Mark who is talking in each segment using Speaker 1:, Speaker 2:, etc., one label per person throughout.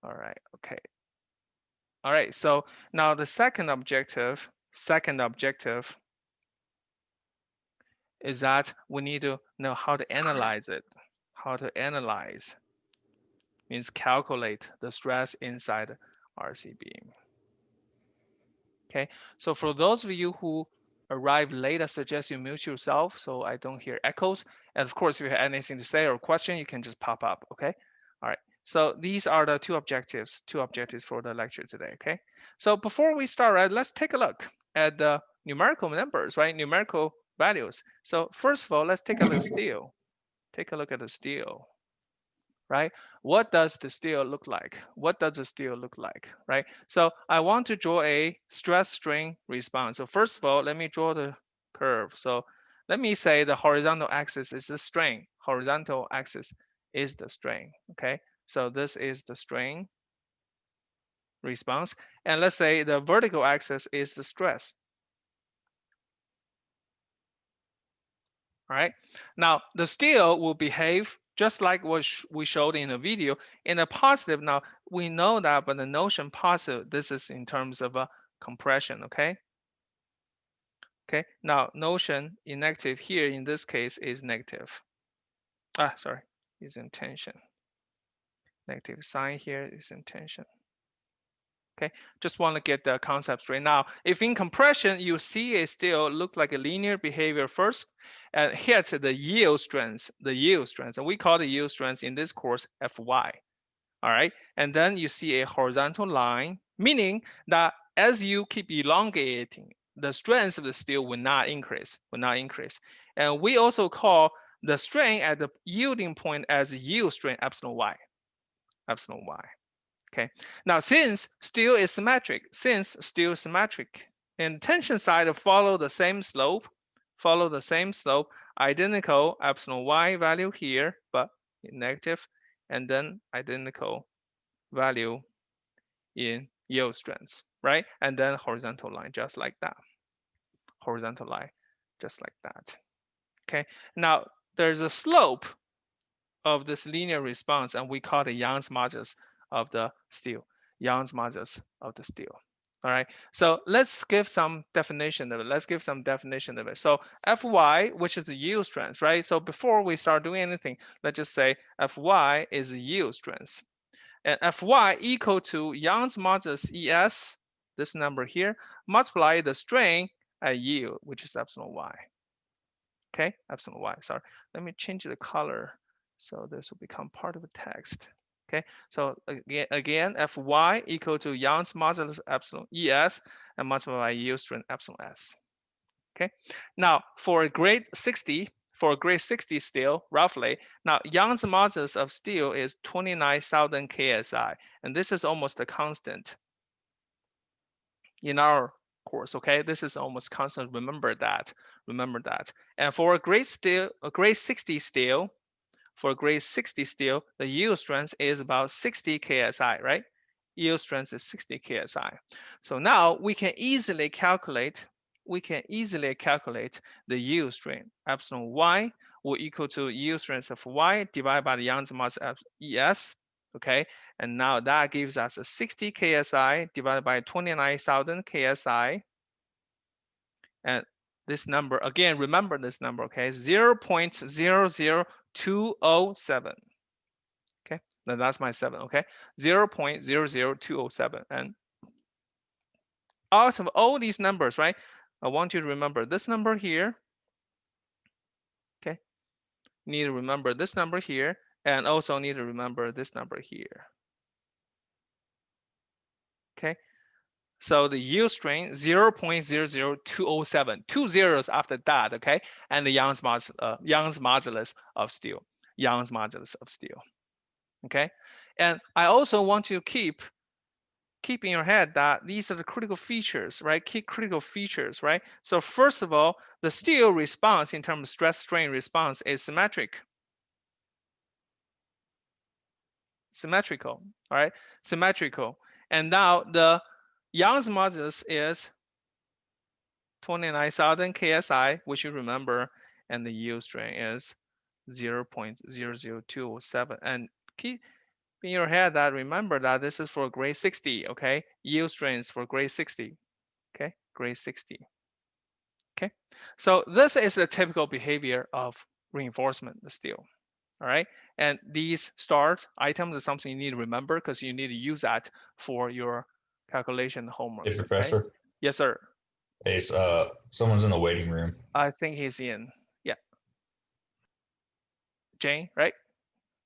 Speaker 1: All right, okay. All right, so now the second objective is that we need to know how to analyze it. How to analyze means calculate the stress inside RC beam. Okay, so for those of you who arrived late, I suggest you mute yourself so I don't hear echoes. And of course, if you have anything to say or question, you can just pop up, okay? All right, so these are the two objectives for the lecture today, okay? So before we start, right, let's take a look at the numerical numbers, right? Numerical values. So first of all, let's take a look at steel. Take a look at the steel, right? What does the steel look like? What does the steel look like, right? So I want to draw a stress strain response. So first of all, let me draw the curve. So let me say the horizontal axis is the strain. Horizontal axis is the strain, okay? So this is the strain response. And let's say the vertical axis is the stress. All right. Now the steel will behave just like what we showed in the video in a positive. Now we know that, but the notion positive, this is in terms of a compression. Okay. Okay. Now notion in negative here in this case is negative. Sorry, is in tension. Negative sign here is in tension. Okay, just want to get the concept straight. Now, if in compression, you see it still look like a linear behavior first and hit the yield strength, and we call the yield strength in this course Fy. All right, and then you see a horizontal line, meaning that as you keep elongating, the strength of the steel will not increase, And we also call the strain at the yielding point as yield strain epsilon y, epsilon y. Okay. Now, since steel is symmetric, and tension side follow the same slope, identical epsilon y value here, but negative, and then identical value in yield strength, right? And then horizontal line, just like that. Horizontal line, just like that. Okay. Now, there's a slope of this linear response, and we call it Young's modulus of the steel. Young's modulus of the steel. All right. So let's give some definition of it. So Fy, which is the yield strength, right? So before we start doing anything, let's just say Fy is the yield strength, and Fy equal to Young's modulus Es, this number here, multiply the strain at yield, which is epsilon y. Okay, epsilon y. Sorry, let me change the color so this will become part of the text. Okay, so again, Fy equal to Young's modulus epsilon Es and multiplied by yield strength epsilon s. Okay, now for grade 60, steel, roughly, now Young's modulus of steel is 29,000 ksi, and this is almost a constant in our course. Okay, this is almost constant. Remember that. And for a grade 60 steel, the yield strength is about 60 ksi, right? Yield strength is 60 ksi. So now we can easily calculate. The yield strength. Epsilon y will equal to yield strength of y divided by the Young's modulus of Es. Okay, and now that gives us a 60 ksi divided by 29,000 ksi. And this number, again, remember this number, okay, 0.00207. Okay, now that's my 7, okay, 0.00207. And out of all these numbers, right, I want you to remember this number here. Okay, you need to remember this number here, and also need to remember this number here. Okay, so the yield strain 0.00207, 2 zeros after that, okay, and the Young's modulus of steel. Okay, and I also want you to keep in your head that these are the critical features, right? Key critical features, right? So first of all, the steel response in terms of stress strain response is symmetrical, all right? Symmetrical. And now the Young's modulus is 29,000 ksi, which you remember, and the yield strain is 0.00207. And in your head that remember that this is for grade 60, okay? Yield strength for grade 60, okay? Grade 60, okay? So this is the typical behavior of reinforcement steel, all right? And these start items is something you need to remember because you need to use that for your calculation
Speaker 2: Hey,
Speaker 1: homeworks, okay?
Speaker 2: Professor.
Speaker 1: Yes, sir.
Speaker 2: Hey, someone's in the waiting room.
Speaker 1: I think he's in. Yeah, Jane, right?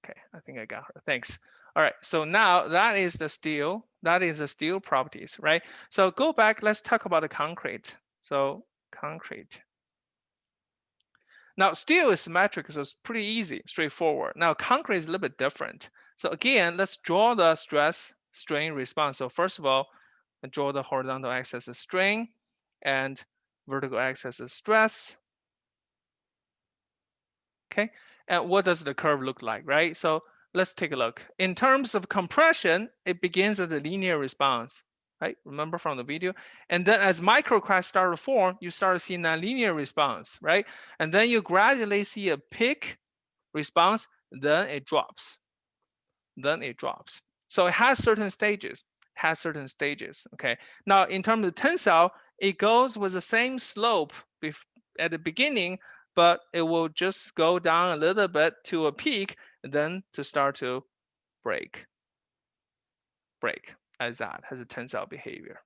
Speaker 1: Okay, I think I got her. Thanks. All right, so now that is the steel. That is the steel properties, right? So go back. Let's talk about the concrete. So concrete. Now steel is symmetric, so it's pretty easy, straightforward. Now concrete is a little bit different. So again, let's draw the stress strain response. So first of all, draw the horizontal axis as strain and vertical axis as stress. Okay, and what does the curve look like, right? So let's take a look. In terms of compression, it begins as a linear response, right? Remember from the video? And then as microcracks start to form, you start to see nonlinear response, right? And then you gradually see a peak response, then it drops, then it drops. So it has certain stages, okay? Now, in terms of tensile, it goes with the same slope at the beginning, but it will just go down a little bit to a peak, then to start to break, as that has a tensile behavior.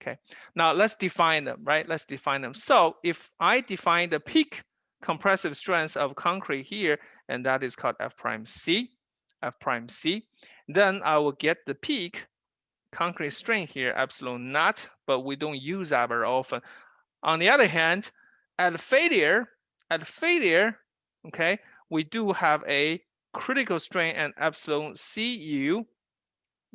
Speaker 1: Okay, now let's define them, right? Let's define them. So if I define the peak compressive strength of concrete here, and that is called F prime C, then I will get the peak concrete strain here, epsilon naught, but we don't use that very often. On the other hand, at failure, okay, we do have a critical strain and epsilon Cu,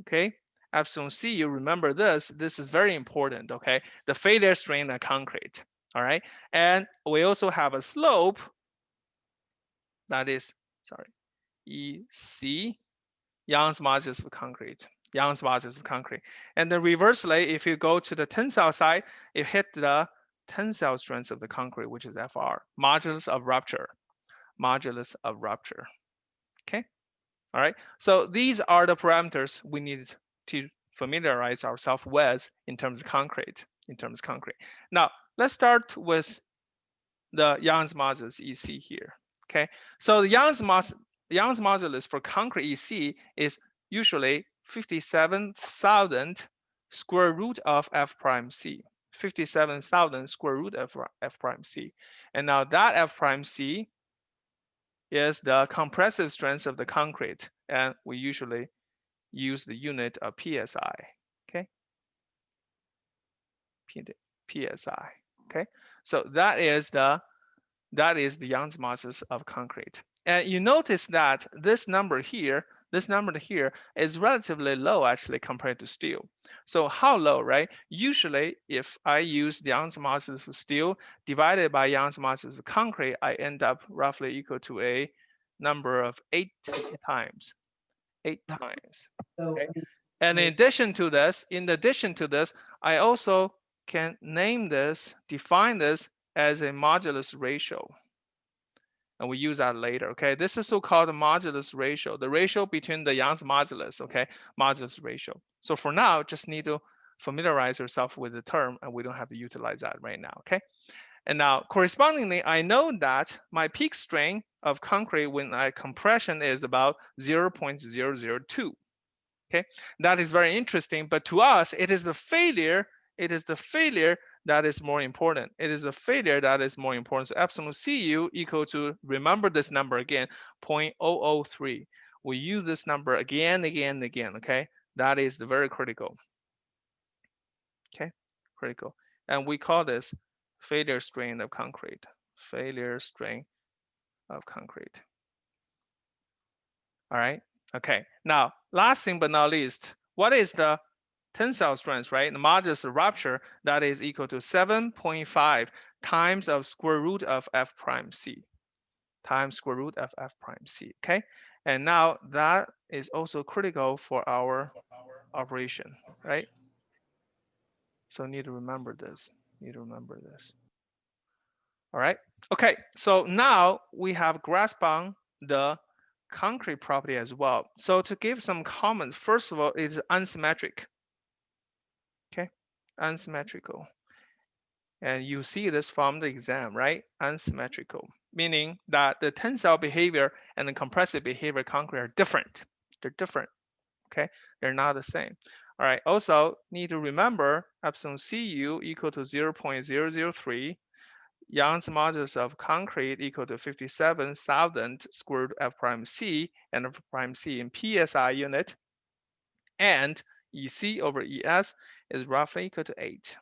Speaker 1: okay? Epsilon Cu, remember this is very important, okay? The failure strain of concrete, all right? And we also have a slope that is, sorry, EC, Young's modulus of concrete, Young's modulus of concrete. And then reversely, if you go to the tensile side, you hit the tensile strength of the concrete, which is FR, modulus of rupture, okay? All right, so these are the parameters we need to familiarize ourselves with in terms of concrete, Now, let's start with the Young's modulus EC here, okay? So the Young's modulus for concrete EC is usually 57,000 square root of F prime C, 57,000 square root of F prime C. And now that F prime C is the compressive strength of the concrete, and we usually use the unit of PSI, okay? PSI, okay? So that is the Young's modulus of concrete. And you notice that this number here is relatively low actually compared to steel. So how low, right? Usually if I use the Young's modulus of steel divided by Young's modulus of concrete, I end up roughly equal to a number of 8 times. 8 times. Okay. And in addition to this, I also can define this as a modulus ratio. And we use that later, okay? This is so-called modulus ratio, the ratio between the Young's modulus, okay? Modulus ratio. So for now, just need to familiarize yourself with the term, and we don't have to utilize that right now, okay? And now, correspondingly, I know that my peak strain of concrete when I compression is about 0.002. Okay, that is very interesting. But to us, it is the failure. That is more important. So epsilon Cu equal to, remember this number again, 0.003. We use this number again. Okay, that is very critical. Okay, critical. And we call this failure strain of concrete. All right. Okay. Now, last thing but not least, what is the tensile strength, right? The modulus of rupture that is equal to 7.5 times of square root of F prime C times square root of F prime C. Okay. And now that is also critical for our operation, right? So need to remember this. All right. Okay. So now we have grasped on the concrete property as well. So to give some comments, first of all, it's unsymmetric. Okay, unsymmetrical. And you see this from the exam, right? Unsymmetrical, meaning that the tensile behavior and the compressive behavior concrete are different. They're different, okay? They're not the same. All right, also need to remember epsilon Cu equal to 0.003, Young's modulus of concrete equal to 57,000 square root F prime C and F prime C in PSI unit, and EC over ES is roughly equal to 8.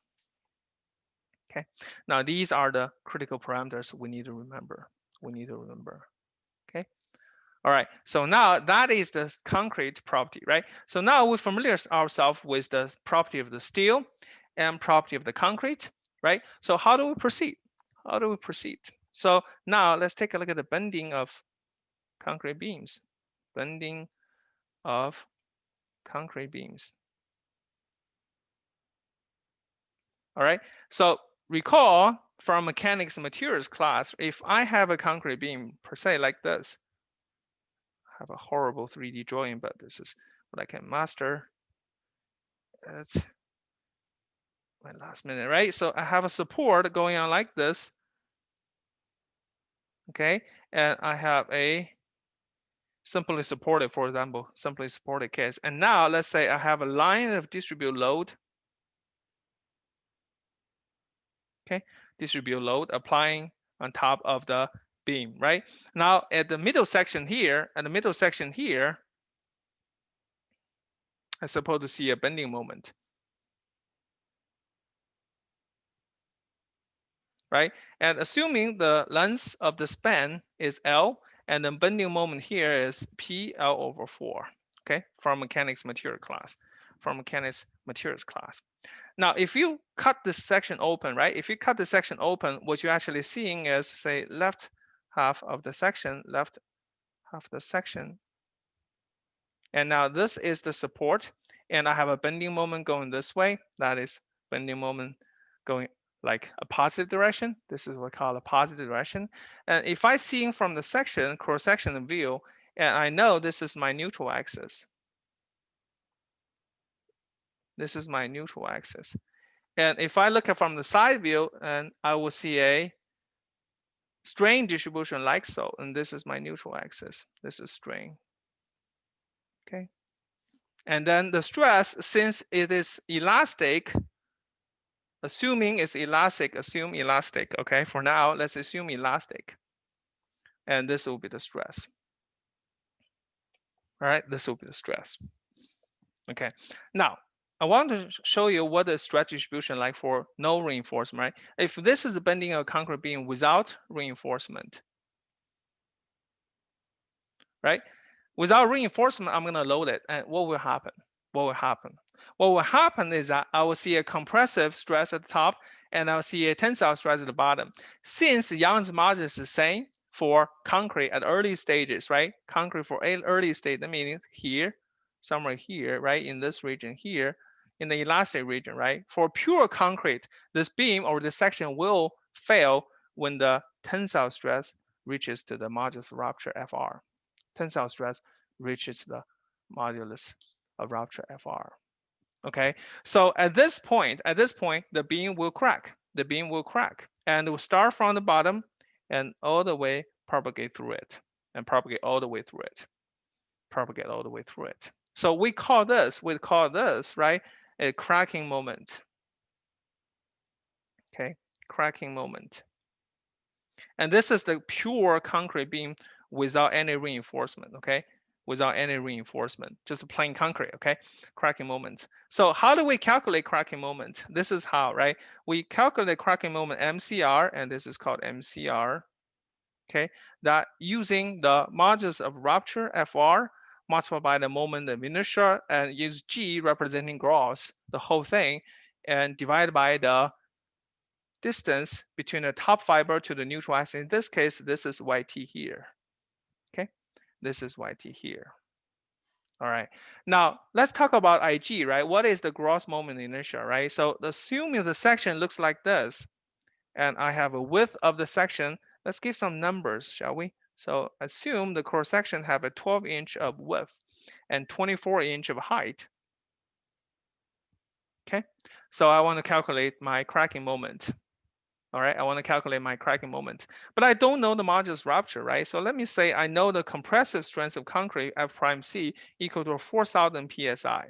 Speaker 1: Okay, now these are the critical parameters we need to remember. Okay, all right, so now that is the concrete property, right? So now we familiarize ourselves with the property of the steel and property of the concrete, right? So how do we proceed? So now let's take a look at the bending of concrete beams. Bending of concrete beams. All right, so recall from mechanics and materials class, if I have a concrete beam per se like this, I have a horrible 3D drawing, but this is what I can master. That's my last minute, right? So I have a support going on like this, okay? And I have a simply supported, for example, simply supported case. And now let's say I have a line of distribute load, okay? Distribute load applying on top of the beam, right? Now at the middle section here, I'm supposed to see a bending moment, right? And assuming the length of the span is L, and the bending moment here is PL over 4, okay? From mechanics material class, Now, if you cut this section open, right? If you cut the section open, what you're actually seeing is, say, left half of the section, and now this is the support, and I have a bending moment going this way. That is bending moment going like a positive direction. This is what we call a positive direction. And if I see from the section, cross-section view, and I know this is my neutral axis. This is my neutral axis. And if I look at from the side view, and I will see a strain distribution like so, and this is my neutral axis. This is strain. Okay. And then the stress, since it is elastic, assuming it's elastic, assume elastic. Okay, for now, let's assume elastic. And this will be the stress. All right, this will be the stress. Okay, now I want to show you what the stress distribution like for no reinforcement, right? If this is bending a concrete beam without reinforcement, right? Without reinforcement, I'm gonna load it, and what will happen? What will happen is that I will see a compressive stress at the top, and I'll see a tensile stress at the bottom. Since Young's modulus is the same for concrete at early stages, right? Concrete for early state, that means here, somewhere here, right? In this region here, in the elastic region, right? For pure concrete, this beam or this section will fail when the tensile stress reaches to the modulus of rupture Fr. Tensile stress reaches the modulus of rupture Fr. Okay, so at this point, the beam will crack. And it will start from the bottom and all the way propagate through it, and propagate all the way through it. So we call this, right, a cracking moment. Okay, cracking moment. And this is the pure concrete beam without any reinforcement, okay? Without any reinforcement, just plain concrete, okay? Cracking moment. So how do we calculate cracking moment? This is how, right? We calculate cracking moment MCR, and this is called MCR, okay? That using the modulus of rupture, FR, multiplied by the moment of inertia, and use G representing gross, the whole thing, and divided by the distance between the top fiber to the neutral axis. In this case, this is YT here. Okay, this is YT here. All right. Now let's talk about IG, right? What is the gross moment inertia, right? So assuming the section looks like this, and I have a width of the section. Let's give some numbers, shall we? So assume the cross section have a 12-inch of width and 24-inch of height. Okay, so I want to calculate my cracking moment. All right, I want to calculate my cracking moment, but I don't know the modulus rupture, right? So let me say I know the compressive strength of concrete F prime C equal to 4,000 psi.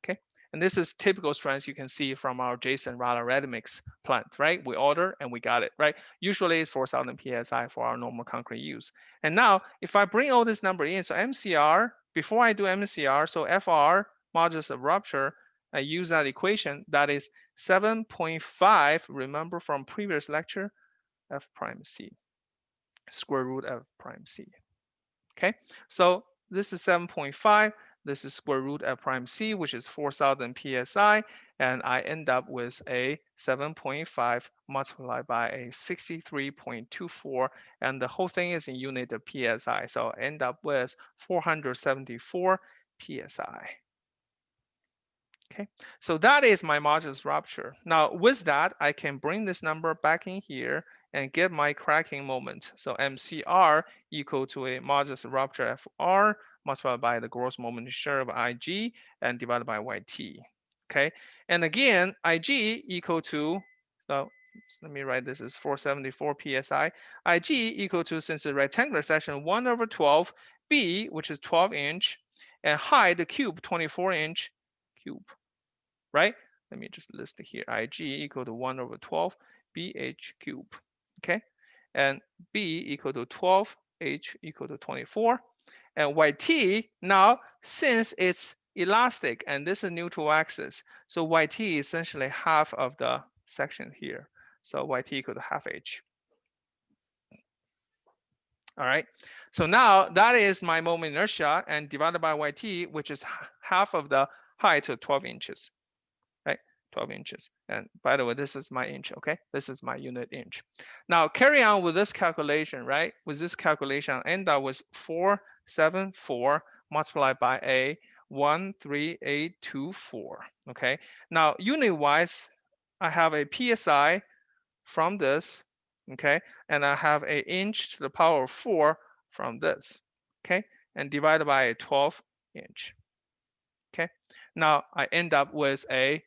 Speaker 1: Okay, and this is typical strength you can see from our Jason Rada ready mix plant, right? We order and we got it, right? Usually it's 4,000 psi for our normal concrete use. And now if I bring all this number in, so MCR, before I do MCR, so FR modulus of rupture, I use that equation, that is 7.5, remember from previous lecture, F prime C, square root F prime C. Okay, so this is 7.5. This is square root F prime C, which is 4,000 psi, and I end up with a 7.5 multiplied by a 63.24, and the whole thing is in unit of psi, so I end up with 474 psi. Okay, so that is my modulus rupture. Now with that, I can bring this number back in here and get my cracking moment. So MCR equal to a modulus rupture FR multiplied by the gross moment share of IG and divided by YT. Okay, and again, IG equal to, so let me write this as 474 psi. IG equal to, since the rectangular section, 1 over 12, B, which is 12-inch, and height, the cube, 24-inch cube, right? Let me just list it here. IG equal to 1 over 12 BH cube, okay? And B equal to 12, H equal to 24. And YT, now, since it's elastic and this is neutral axis, so YT is essentially half of the section here. So YT equal to half H. All right, so now that is my moment inertia, and divided by YT, which is half of the height of 12 inches. Right, 12 inches. And by the way, this is my inch, okay? This is my unit inch. Now carry on with this calculation, right? With this calculation, I end up with 474 multiplied by a 13824, okay? Now unit-wise, I have a PSI from this, okay? And I have a inch to the power of 4 from this, okay? And divided by a 12 inch. Okay, now I end up with a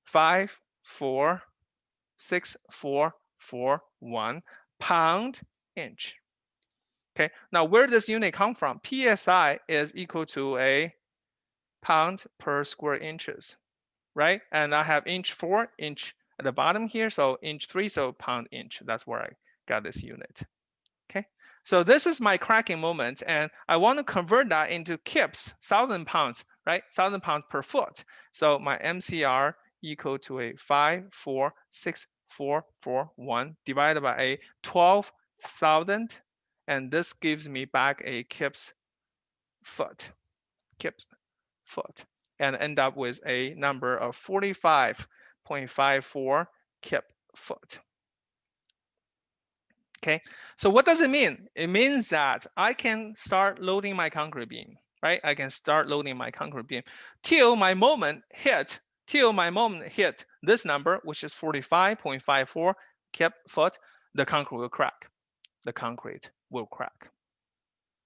Speaker 1: 54641 pound inch. Okay, now where does unit come from? PSI is equal to a pound per square inches, right? And I have inch 4, inch at the bottom here, so inch 3, so pound inch. That's where I got this unit. Okay, so this is my cracking moment, and I want to convert that into kips, 1,000 pounds, right? 1,000 pounds per foot. So my MCR equal to a 54641 divided by a 12,000, and this gives me back a kips foot, kips foot, and end up with a number of 45.54 kip foot. Okay, so what does it mean? It means that I can start loading my concrete beam, right? I can start loading my concrete beam till my moment hit, this number, which is 45.54 kip foot, the concrete will crack. The concrete will crack,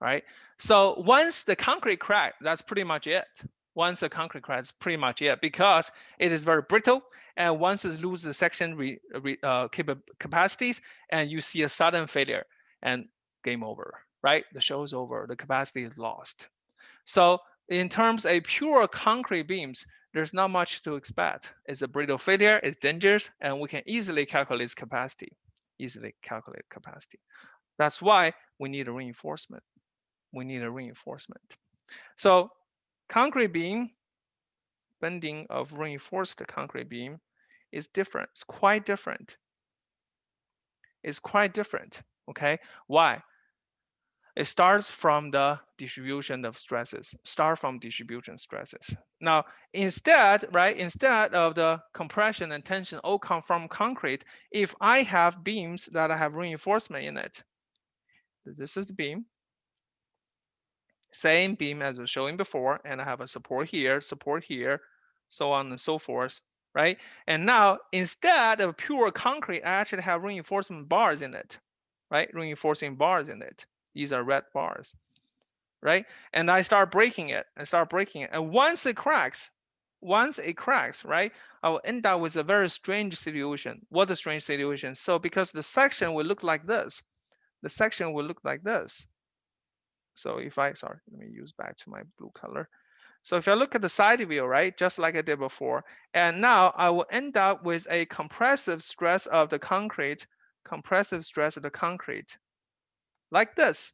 Speaker 1: right? So once the concrete crack, that's pretty much it. Once the concrete cracks, pretty much it, because it is very brittle, and once it loses the section capacities, and you see a sudden failure, and game over, right? The show is over, the capacity is lost. So in terms of pure concrete beams, there's not much to expect. It's a brittle failure, it's dangerous, and we can easily calculate its capacity. That's why we need a reinforcement. So concrete beam, bending of reinforced concrete beam is different. It's quite different. Okay, why? It starts from the distribution of stresses. Now, instead of the compression and tension all come from concrete, if I have beams that have reinforcement in it, this is the beam, same beam as was showing before, and I have a support here, so on and so forth, right? And now, instead of pure concrete, I actually have reinforcement bars in it, right? Reinforcing bars in it. These are red bars, right? And I start breaking it. And once it cracks, right, I will end up with a very strange situation. What a strange situation. So because the section will look like this, the section will look like this. So if I, sorry, let me use back to my blue color. So if I look at the side view, right, just like I did before, and now I will end up with a compressive stress of the concrete, like this.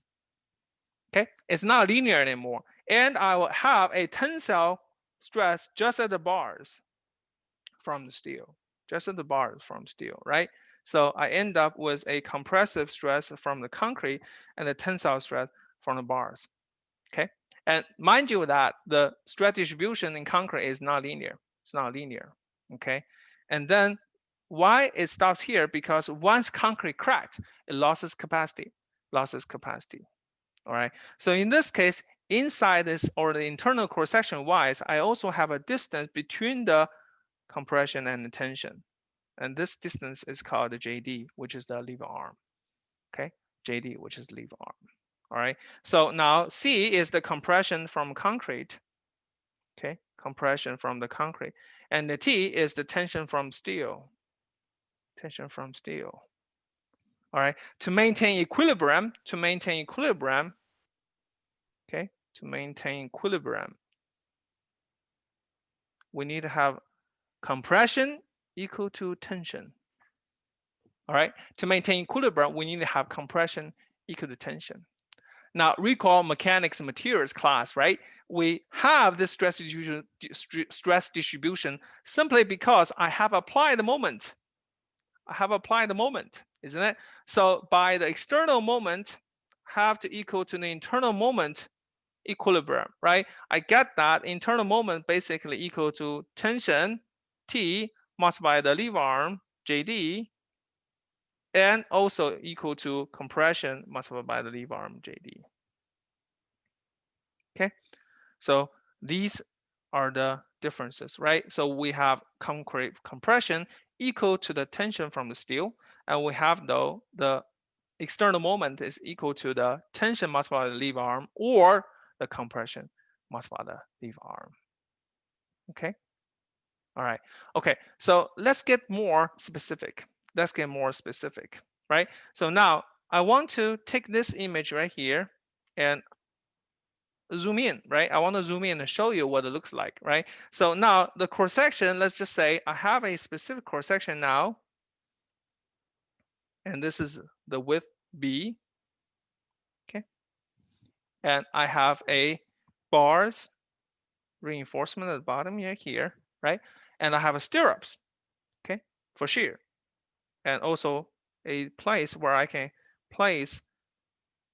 Speaker 1: Okay, it's not linear anymore. And I will have a tensile stress just at the bars from the steel, right? So I end up with a compressive stress from the concrete and a tensile stress from the bars. Okay, and mind you that the stress distribution in concrete is not linear. It's not linear. Okay, and then why it stops here? Because once concrete cracked, it loses capacity. All right. So in this case, inside this or the internal cross section wise, I also have a distance between the compression and the tension, and this distance is called the JD, which is the lever arm. Okay, JD, which is lever arm. All right. So now C is the compression from concrete. Okay, compression from the concrete, and the T is the tension from steel. All right. To maintain equilibrium, okay, we need to have compression equal to tension. All right. To maintain equilibrium, we need to have compression equal to tension. Now recall mechanics and materials class, right? We have this stress distribution simply because I have applied the moment. Isn't it? So by the external moment have to equal to the internal moment equilibrium, right? I get that internal moment basically equal to tension T multiplied by the lever arm JD, and also equal to compression multiplied by the lever arm JD. Okay, so these are the differences, right? So we have concrete compression equal to the tension from the steel, and we have though the external moment is equal to the tension multiplied by the lever arm or the compression multiplied by the lever arm. Okay. All right. Okay. So let's get more specific. Right? So now I want to take this image right here and zoom in, right? I want to zoom in and show you what it looks like, right? So now the cross section, let's just say I have a specific cross section now, and this is the width B, okay? And I have a bars reinforcement at the bottom here, right? And I have a stirrups, okay, for shear, and also a place where I can place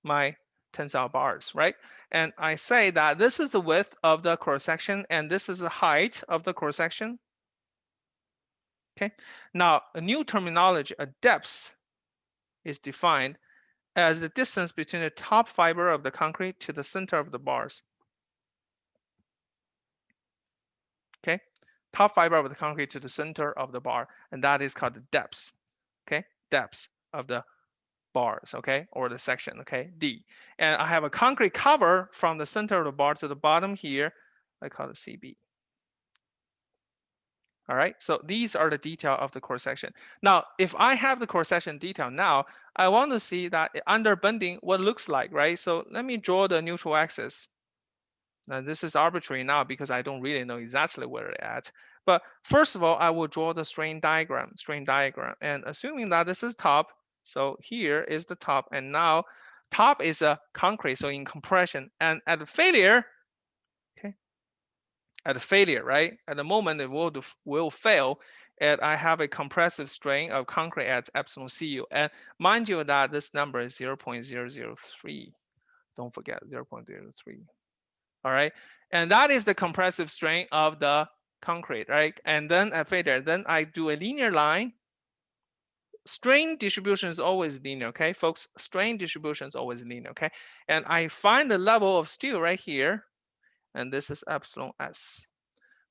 Speaker 1: my tensile bars, right? And I say that this is the width of the cross section and this is the height of the cross section. Okay. Now a new terminology, a depth, is defined as the distance between the top fiber of the concrete to the center of the bars. Okay. Top fiber of the concrete to the center of the bar, and that is called the depth. Okay. Depth of the bars, okay, or the section, okay, D. And I have a concrete cover from the center of the bar to the bottom here. I call it CB. All right, so these are the detail of the cross section. Now, if I have the cross section detail now, I want to see that under bending what it looks like, right? So let me draw the neutral axis. Now this is arbitrary now because I don't really know exactly where it's at. But first of all, I will draw the strain diagram. And assuming that this is top, so here is the top, and now top is a concrete, so in compression, and at failure, okay, at failure, right? At the moment it will fail, and I have a compressive strain of concrete at epsilon Cu. And mind you that this number is 0.003. Don't forget 0.03. All right, and that is the compressive strain of the concrete, right? And then at failure, then I do a linear line. Strain distribution is always linear, okay, folks? Strain distribution is always linear, okay? And I find the level of steel right here, and this is epsilon S.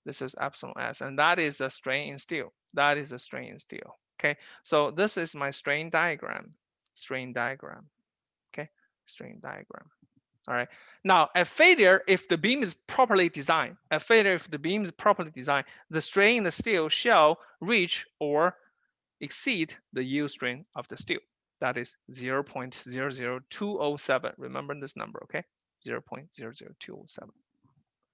Speaker 1: This is epsilon S, and that is a strain in steel. Okay? So this is my strain diagram. Okay? strain diagram. All right. Now, at failure, if the beam is properly designed, the strain in the steel shall reach or exceed the yield strain of the steel. That is 0.00207. Remember this number, okay? 0.00207.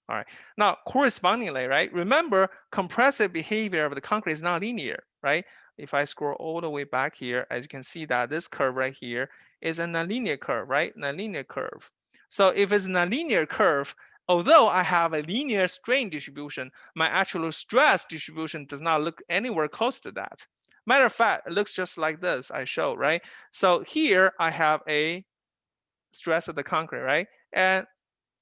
Speaker 1: All right. Now, correspondingly, right? Remember, compressive behavior of the concrete is not linear, right? If I scroll all the way back here, as you can see that this curve right here is a nonlinear curve, right? Nonlinear curve. So if it's a nonlinear curve, although I have a linear strain distribution, my actual stress distribution does not look anywhere close to that. Matter of fact, it looks just like this I showed, right? So here I have a stress of the concrete, right? And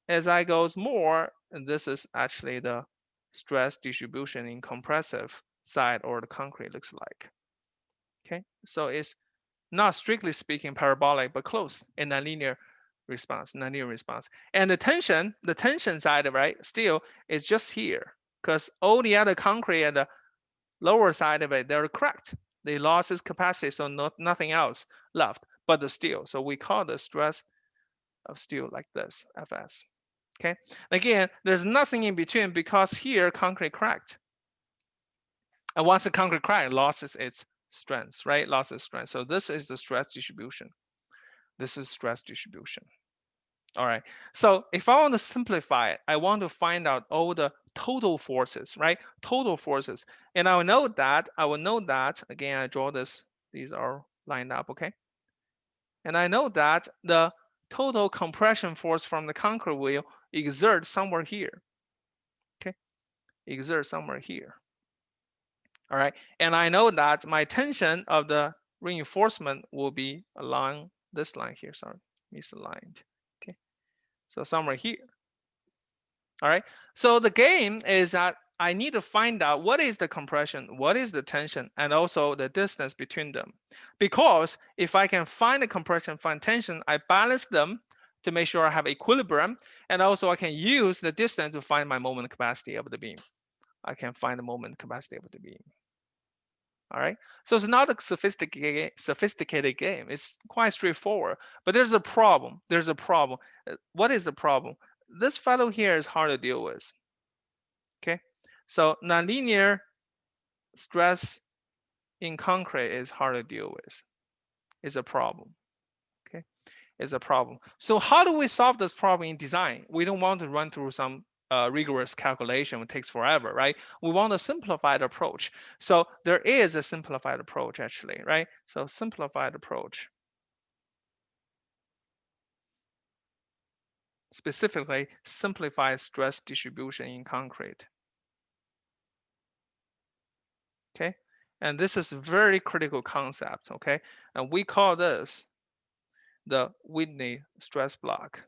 Speaker 1: as I goes more, and this is actually the stress distribution in compressive side or the concrete looks like. Okay, so it's not strictly speaking parabolic, but close in a linear response, nonlinear response. And the tension side, right, still is just here because all the other concrete at the lower side of it, they're cracked. They lost its capacity, so nothing else left but the steel. So we call the stress of steel like this, Fs. Okay, again, there's nothing in between because here concrete cracked. And once the concrete cracked, loses its strength, right? Loses strength. So this is the stress distribution. This is stress distribution. All right. So if I want to simplify it, I want to find out all the total forces, right? Total forces. And I will know that, again, I draw this, these are lined up, okay? And I know that the total compression force from the concrete will exert somewhere here, okay? Exert somewhere here. All right. And I know that my tension of the reinforcement will be along this line here. Sorry, misaligned. Okay. So somewhere here. All right. So the game is that I need to find out what is the compression, what is the tension, and also the distance between them. Because if I can find the compression, find tension, I balance them to make sure I have equilibrium. And also I can use the distance to find my moment capacity of the beam. I can find the moment capacity of the beam. All right. So it's not a sophisticated game. It's quite straightforward. But there's a problem. There's a problem. What is the problem? This fellow here is hard to deal with. Okay. So nonlinear stress in concrete is hard to deal with. It's a problem. Okay. It's a problem. So how do we solve this problem in design? We don't want to run through some rigorous calculation. It takes forever, right? We want a simplified approach. So there is a simplified approach actually, right? So simplified approach, specifically simplified stress distribution in concrete. Okay, and this is a very critical concept. Okay, and we call this the Whitney stress block.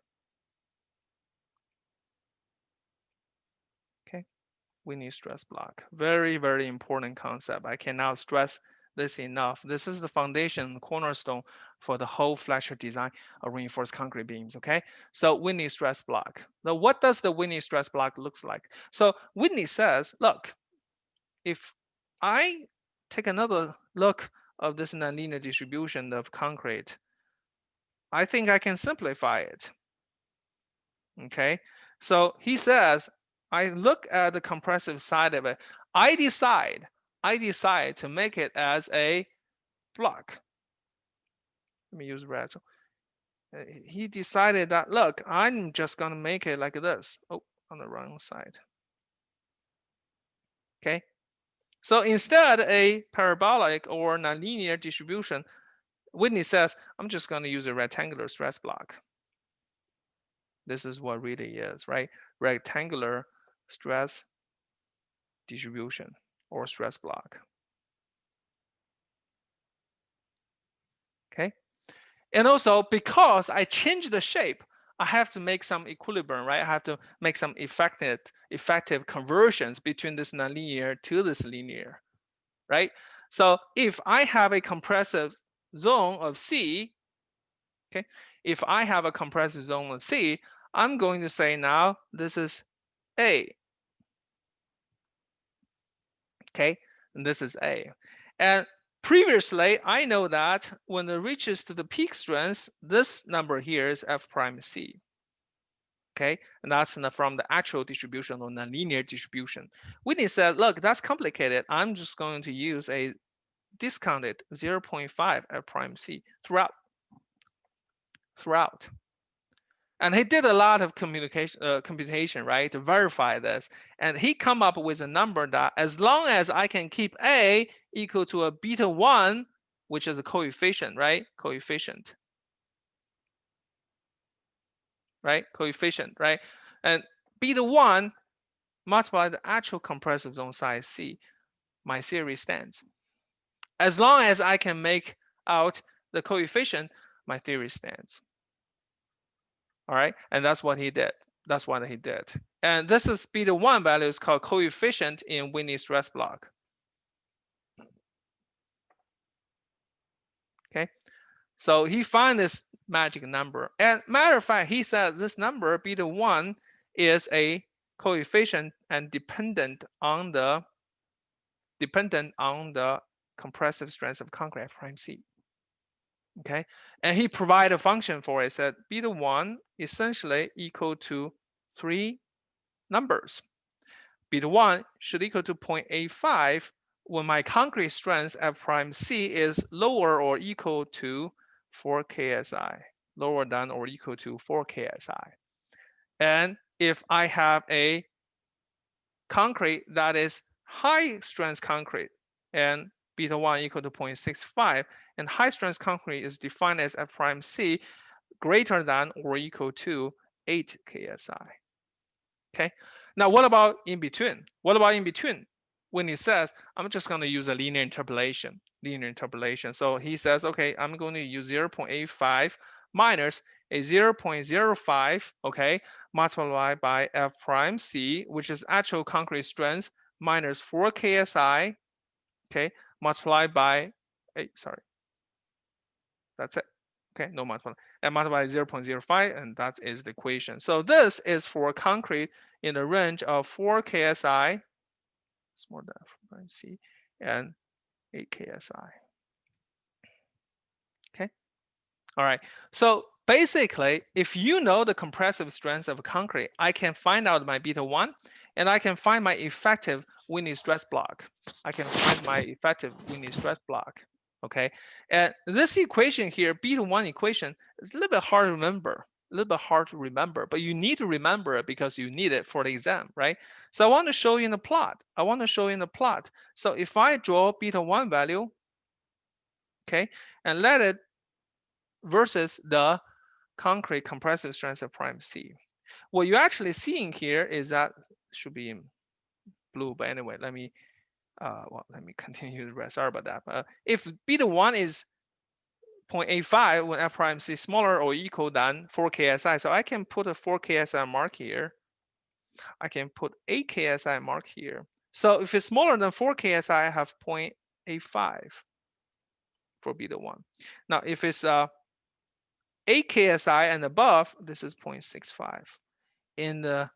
Speaker 1: Okay, Whitney stress block. Very, very important concept. I cannot stress this enough. This is the foundation, cornerstone for the whole flexure design of reinforced concrete beams. Okay, so Whitney stress block. Now, what does the Whitney stress block looks like? So Whitney says, look, if I take another look of this nonlinear distribution of concrete, I think I can simplify it. Okay, so he says, I look at the compressive side of it. I decide to make it as a block. Let me use red. So he decided that, look, I'm just going to make it like this. Oh, on the wrong side. Okay, so instead a parabolic or nonlinear distribution, Whitney says, I'm just going to use a rectangular stress block. This is what really is, right? Rectangular stress distribution or stress block. Okay. And also because I change the shape, I have to make some equilibrium, right? I have to make some effective conversions between this nonlinear to this linear, right? So if I have a compressive zone of C, okay, if I have a compressive zone of C, I'm going to say now this is A, okay, and this is A. And Previously, I know that when it reaches to the peak strength, this number here is F prime C. Okay, and that's from the actual distribution or nonlinear distribution. Whitney said, look, that's complicated. I'm just going to use a discounted 0.5 F prime C throughout. And he did a lot of computation, right, to verify this. And he come up with a number that as long as I can keep A equal to a beta 1, which is a coefficient, right? Coefficient, right? Coefficient, right? And beta 1 multiplied the actual compressive zone size C, my theory stands. As long as I can make out the coefficient, my theory stands. All right, and that's what he did. That's what he did. And this is beta 1 value is called coefficient in Whitney stress block. Okay, so he found this magic number. And matter of fact, he said this number beta 1 is a coefficient and dependent on the compressive strength of concrete F prime C. Okay, and he provided a function for it. Said beta 1 essentially equal to 3 numbers. Beta 1 should equal to 0.85 when my concrete strength F prime C is lower or equal to 4 ksi, lower than or equal to 4 ksi. And if I have a concrete that is high strength concrete and beta 1 equal to 0.65, and high strength concrete is defined as F prime C greater than or equal to 8 ksi. Okay, now what about in between? What about in between? When he says, I'm just going to use a linear interpolation, So he says, okay, I'm going to use 0.85 minus a 0.05, okay, multiplied by F prime C, which is actual concrete strength, minus 4 ksi, okay, multiplied by, sorry, that's it. Okay, no multiply. And multiply 0.05, and that is the equation. So this is for concrete in the range of 4 ksi, it's more than F prime C, and 8 ksi. Okay, all right. So basically, if you know the compressive strength of concrete, I can find out my beta 1, and I can find my effective Whitney stress block. Okay, and this equation here, beta 1 equation, is a little bit hard to remember. But you need to remember it because you need it for the exam, right? So I want to show you in the plot. So if I draw beta 1 value, okay, and let it versus the concrete compressive strength of prime C. What you're actually seeing here is that should be in blue, but anyway, let me continue the rest. Sorry about that. If beta 1 is 0.85 when F prime C is smaller or equal than 4 ksi, so I can put a 4 ksi mark here. I can put 8 ksi mark here. So if it's smaller than 4 ksi, I have 0.85 for beta 1. Now, if it's 8 ksi and above, this is 0.65. In the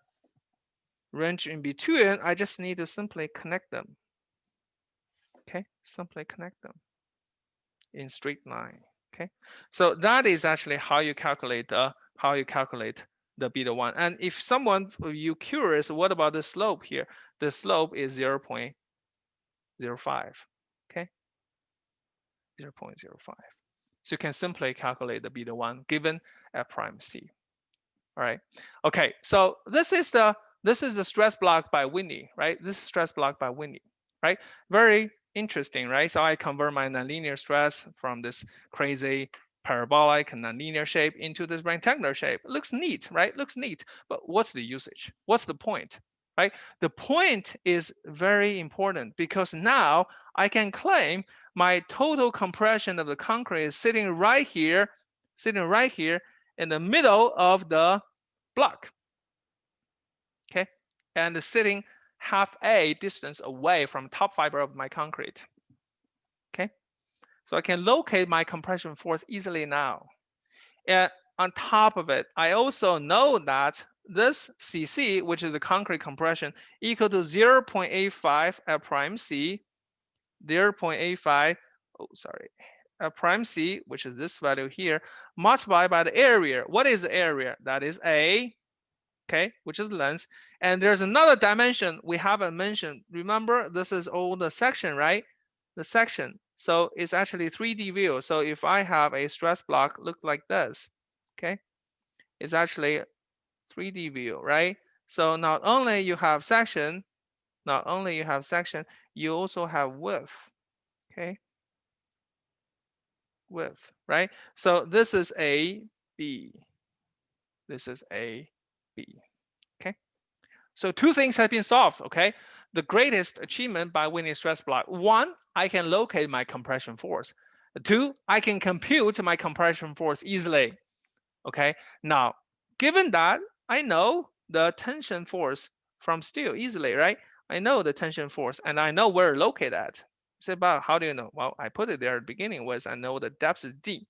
Speaker 1: range in between, I just need to simply connect them. Okay, simply connect them in straight line. Okay, so that is actually how you calculate the beta 1. And if someone of you curious, what about the slope here? The slope is 0.05. Okay, 0.05. So you can simply calculate the beta 1 given F prime C. All right. Okay. So this is the stress block by Whitney, right? This is stress block by Whitney, right? Very interesting, right? So I convert my nonlinear stress from this crazy parabolic and nonlinear shape into this rectangular shape. It looks neat, right? Looks neat. But what's the usage? What's the point? Right? The point is very important because now I can claim my total compression of the concrete is sitting right here in the middle of the block, okay, and sitting half a distance away from top fiber of my concrete, okay, so I can locate my compression force easily now. And on top of it, I also know that this CC, which is the concrete compression, equal to 0.85 at prime C, 0.85 oh, sorry, F prime C, which is this value here, multiplied by the area. What is the area? That is A, okay, which is length. And there's another dimension we haven't mentioned. Remember, this is all the section, right? The section. So it's actually 3D view. So if I have a stress block look like this, okay, it's actually 3D view, right? So not only you have section, you also have width, okay? Width, right? So this is A, B. This is A, B, okay? So two things have been solved, okay? The greatest achievement by winning stress block. One, I can locate my compression force. Two, I can compute my compression force easily, okay? Now, given that I know the tension force from steel easily, right? I know the tension force and I know where to locate at. Say about how do you know? Well, I put it there at the beginning was I know the depth is D.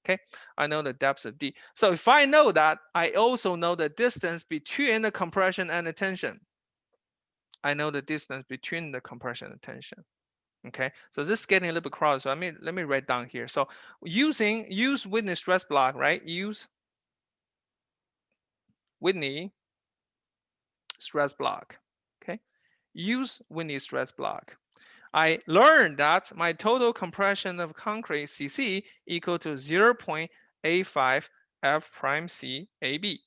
Speaker 1: Okay, I know the depth of D. So if I know that, I also know the distance between the compression and the tension. I know the distance between the compression and tension. Okay, so this is getting a little bit crowded. So let me write down here. So use Whitney stress block, right? Use Whitney stress block. Okay, use Whitney stress block. I learned that my total compression of concrete CC equal to 0.85 F prime C AB.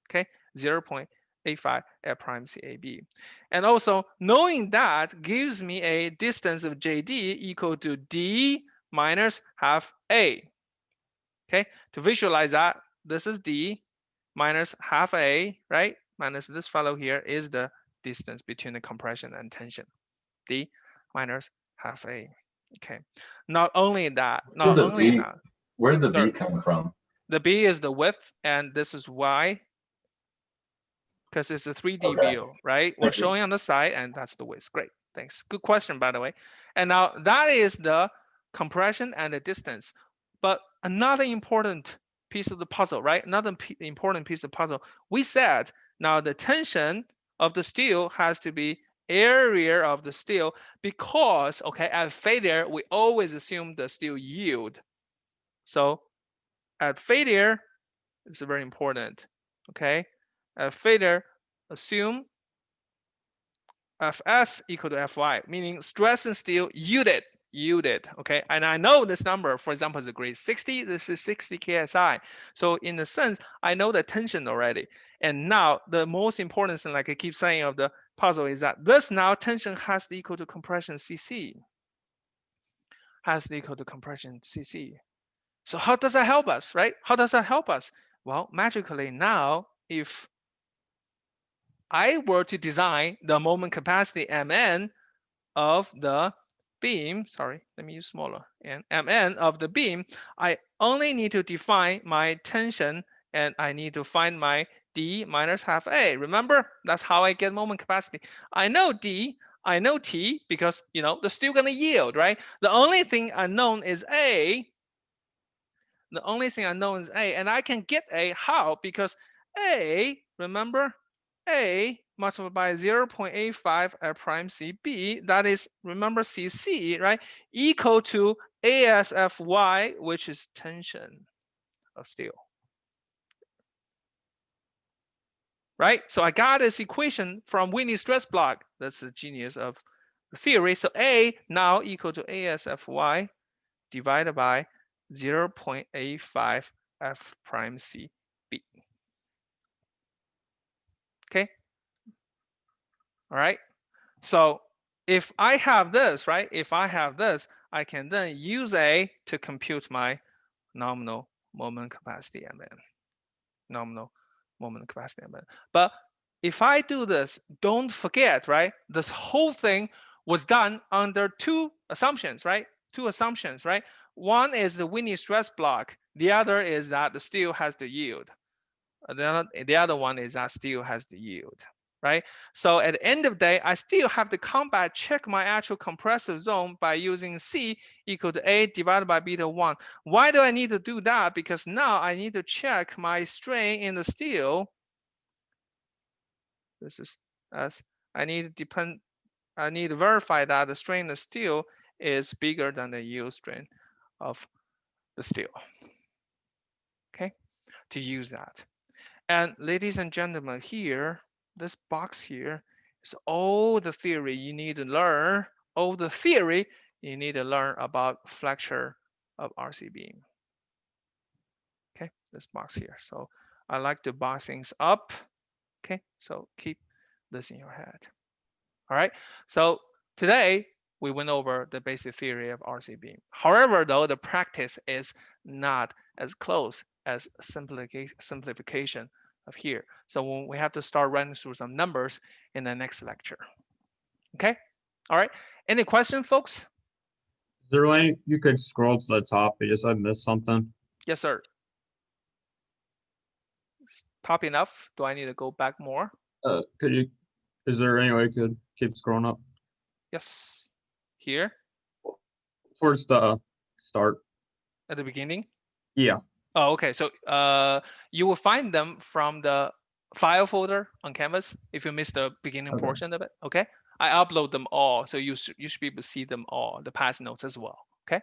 Speaker 1: Okay, 0.85 F prime C AB. And also knowing that gives me a distance of JD equal to D minus half A. Okay, to visualize that, this is D minus half A, right? Minus this fellow here is the distance between the compression and tension. D minus half A. Okay.
Speaker 3: Where
Speaker 1: Not
Speaker 3: did the
Speaker 1: only
Speaker 3: B
Speaker 1: that,
Speaker 3: where did the B
Speaker 1: sir,
Speaker 3: come from?
Speaker 1: the B is the width and this is Y because it's a 3D
Speaker 3: Okay,
Speaker 1: view, right? We're
Speaker 3: thank you.
Speaker 1: showing on the side and that's the width. Great. Thanks. Good question, by the way. And now that is the compression and the distance. But another important piece of the puzzle, right? Another important piece of puzzle. We said now the tension of the steel has to be area of the steel because, okay, at failure, we always assume the steel yield. So at failure, it's very important, okay? At failure, assume Fs equal to Fy, meaning stress and steel yielded, okay? And I know this number, for example, is a grade 60, this is 60 KSI. So in a sense, I know the tension already. And now the most important thing, like I keep saying of the puzzle is that this now tension has to equal to compression CC, has to equal to compression CC. So how does that help us, right? How does that help us? Well, magically now, if I were to design the moment capacity Mn of the beam, sorry, let me use smaller, and Mn of the beam, I only need to define my tension and I need to find my D minus half A. Remember, that's how I get moment capacity. I know D, I know T because, they're still gonna yield, right? The only thing unknown is A. The only thing I know is A, and I can get A how? Because A, remember, A multiplied by 0.85 at prime CB, that is, remember CC, right, equal to ASFY, which is tension of steel, right? So I got this equation from Whitney stress block. That's the genius of the theory. So A now equal to ASFY divided by 0.85 F prime C B. Okay, all right. So if I have this, right, if I have this, I can then use A to compute my nominal moment capacity Mn, nominal moment capacity Mn. But if I do this, don't forget, right, this whole thing was done under two assumptions, right? Two assumptions, right? One is the Whitney stress block. The other is that the steel has the yield. The other one is that steel has the yield, right? So at the end of the day, I still have to come back, check my actual compressive zone by using C equal to A divided by beta 1. Why do I need to do that? Because now I need to check my strain in the steel. This is as I need to verify that the strain in the steel is bigger than the yield strength of the steel. Okay, to use that. And ladies and gentlemen, here, this box here is all the theory you need to learn, all the theory you need to learn about flexure of RC beam. Okay, this box here. So I like to box things up. Okay, so keep this in your head. All right, so today we went over the basic theory of RC beam. However, though, the practice is not as close as simplification of here. So we have to start running through some numbers in the next lecture. Okay, all right. Any question, folks?
Speaker 3: Is there a way you could scroll to the top because I missed something?
Speaker 1: Yes, sir. Top enough? Do I need to go back more?
Speaker 3: Could you? Is there any way you could keep scrolling up
Speaker 1: Yes. Here
Speaker 3: towards the start?
Speaker 1: at the beginning.
Speaker 3: Yeah.
Speaker 1: Oh, okay. So you will find them from the file folder on Canvas if you missed the beginning
Speaker 3: Okay.
Speaker 1: portion of it. Okay. I upload them all, so you should be able to see them all, the past notes as well. Okay.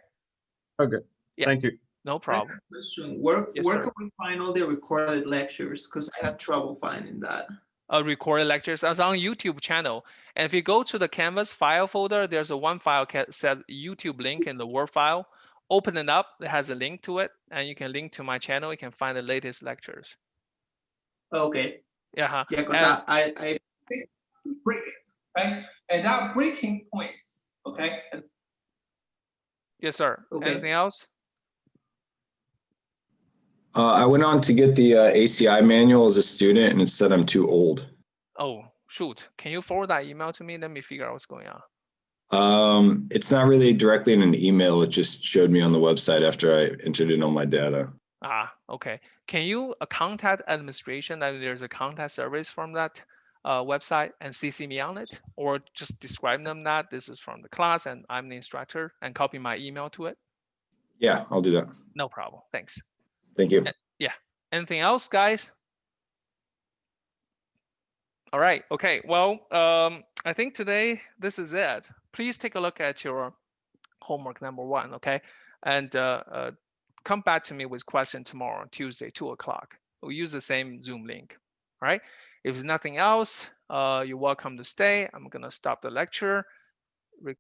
Speaker 3: Okay.
Speaker 1: Yeah.
Speaker 3: Thank you.
Speaker 1: No
Speaker 4: I have
Speaker 1: problem.
Speaker 4: a question. Where
Speaker 1: Yes,
Speaker 4: where
Speaker 1: sir.
Speaker 4: can we find all the recorded lectures? Because I had trouble finding that.
Speaker 1: Recorded lectures as on YouTube channel. And if you go to the Canvas file folder, there's a one file says YouTube link in the Word file. Open it up. It has a link to it, and you can link to my channel. You can find the latest lectures.
Speaker 4: Okay.
Speaker 1: Yeah.
Speaker 4: Yeah, because
Speaker 1: And
Speaker 4: I
Speaker 1: break it, right? And that breaking point, okay? Yes, sir.
Speaker 4: Okay.
Speaker 1: Anything else?
Speaker 5: I went on to get the ACI manual as a student, and it said I'm too old.
Speaker 1: Oh, shoot. Can you forward that email to me? Let me figure out what's going on.
Speaker 5: It's not really directly in an email. It just showed me on the website after I entered in all my data.
Speaker 1: Ah, okay. Can you contact administration? That there's a contact service from that website and CC me on it, or just describe them that this is from the class and I'm the instructor, and copy my email to it?
Speaker 5: Yeah, I'll do that.
Speaker 1: No problem. Thanks.
Speaker 5: Thank you.
Speaker 1: Yeah. Anything else, guys? All right. Okay. Well, I think today this is it. Please take a look at your homework number 1. Okay, and come back to me with question tomorrow, Tuesday, 2 o'clock. We'll use the same Zoom link. All right. If there's nothing else, you're welcome to stay. I'm gonna stop the lecture.